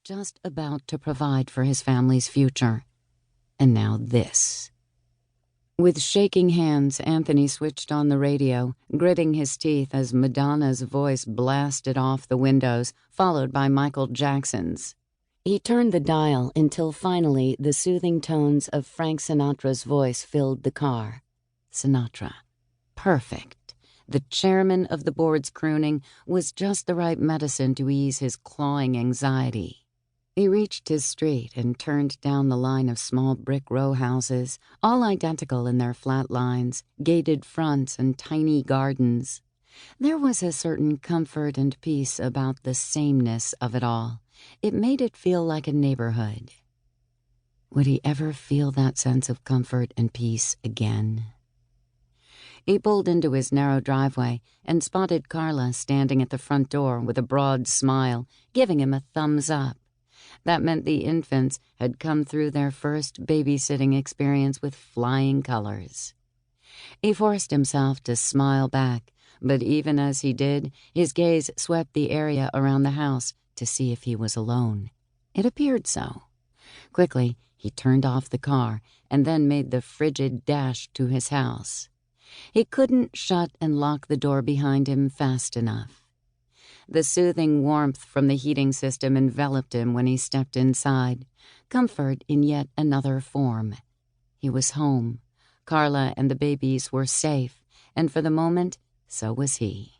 just about to provide for his family's future. And now this. With shaking hands, Anthony switched on the radio, gritting his teeth as Madonna's voice blasted off the windows, followed by Michael Jackson's. He turned the dial until finally the soothing tones of Frank Sinatra's voice filled the car. Sinatra. Perfect. The chairman of the board's crooning was just the right medicine to ease his clawing anxiety. He reached his street and turned down the line of small brick row houses, all identical in their flat lines, gated fronts, and tiny gardens. There was a certain comfort and peace about the sameness of it all. It made it feel like a neighborhood. Would he ever feel that sense of comfort and peace again? He pulled into his narrow driveway and spotted Carla standing at the front door with a broad smile, giving him a thumbs up. That meant the infants had come through their first babysitting experience with flying colors. He forced himself to smile back, but even as he did, his gaze swept the area around the house to see if he was alone. It appeared so. Quickly, he turned off the car and then made the frigid dash to his house. He couldn't shut and lock the door behind him fast enough. The soothing warmth from the heating system enveloped him when he stepped inside, comfort in yet another form. He was home. Carla and the babies were safe, and for the moment, so was he.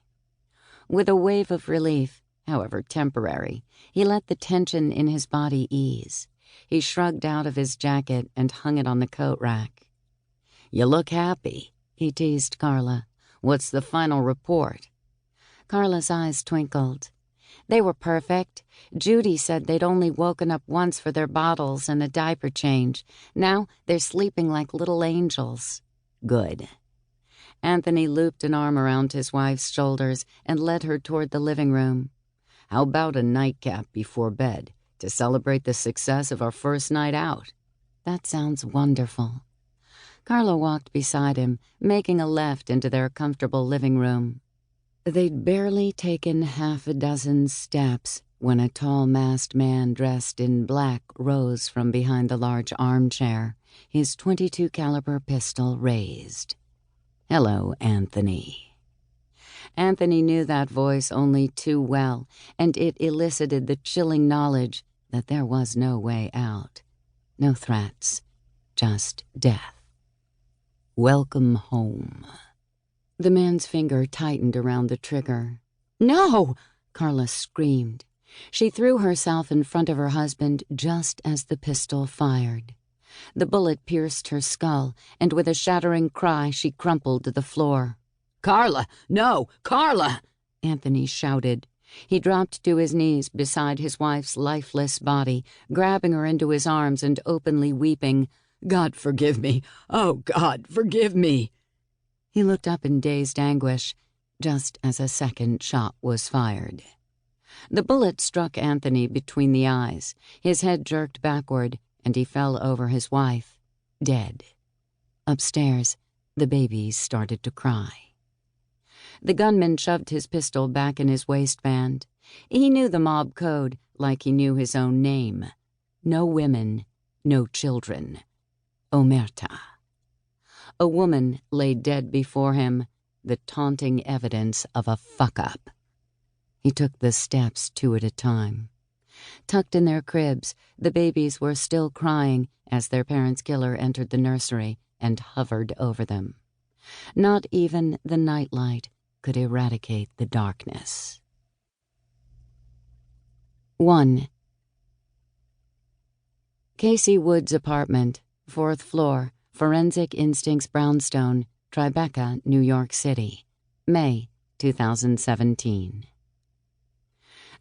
With a wave of relief, however temporary, he let the tension in his body ease. He shrugged out of his jacket and hung it on the coat rack. "You look happy," he teased Carla. "What's the final report?" Carla's eyes twinkled. They were perfect. Judy said they'd only woken up once for their bottles and a diaper change. Now they're sleeping like little angels. Good. Anthony looped an arm around his wife's shoulders and led her toward the living room. "How about a nightcap before bed to celebrate the success of our first night out?" "That sounds wonderful." Carla walked beside him, making a left into their comfortable living room. They'd barely taken half a dozen steps when a tall masked man dressed in black rose from behind the large armchair, his .22 caliber pistol raised. "Hello, Anthony." Anthony knew that voice only too well, and it elicited the chilling knowledge that there was no way out. No threats, just death. "Welcome home." The man's finger tightened around the trigger. "No!" Carla screamed. She threw herself in front of her husband just as the pistol fired. The bullet pierced her skull, and with a shattering cry, she crumpled to the floor. "Carla! No! Carla!" Anthony shouted. He dropped to his knees beside his wife's lifeless body, grabbing her into his arms and openly weeping. "God forgive me! Oh, God, forgive me!" He looked up in dazed anguish, just as a second shot was fired. The bullet struck Anthony between the eyes. His head jerked backward, and he fell over his wife, dead. Upstairs, the babies started to cry. The gunman shoved his pistol back in his waistband. He knew the mob code like he knew his own name. No women, no children. Omerta. A woman lay dead before him, the taunting evidence of a fuck-up. He took the steps two at a time. Tucked in their cribs, the babies were still crying as their parents' killer entered the nursery and hovered over them. Not even the nightlight could eradicate the darkness. 1. Casey Wood's apartment, 4th floor, Forensic Instincts Brownstone, Tribeca, New York City, May 2017.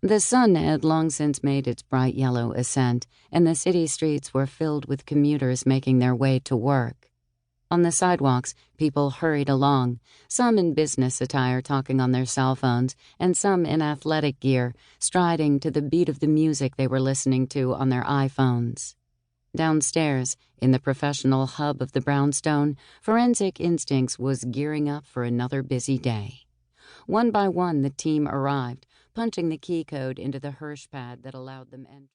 The sun had long since made its bright yellow ascent, and the city streets were filled with commuters making their way to work. On the sidewalks, people hurried along, some in business attire talking on their cell phones, and some in athletic gear, striding to the beat of the music they were listening to on their iPhones. Downstairs, in the professional hub of the brownstone, Forensic Instincts was gearing up for another busy day. One by one, the team arrived, punching the key code into the Hirsch pad that allowed them entry.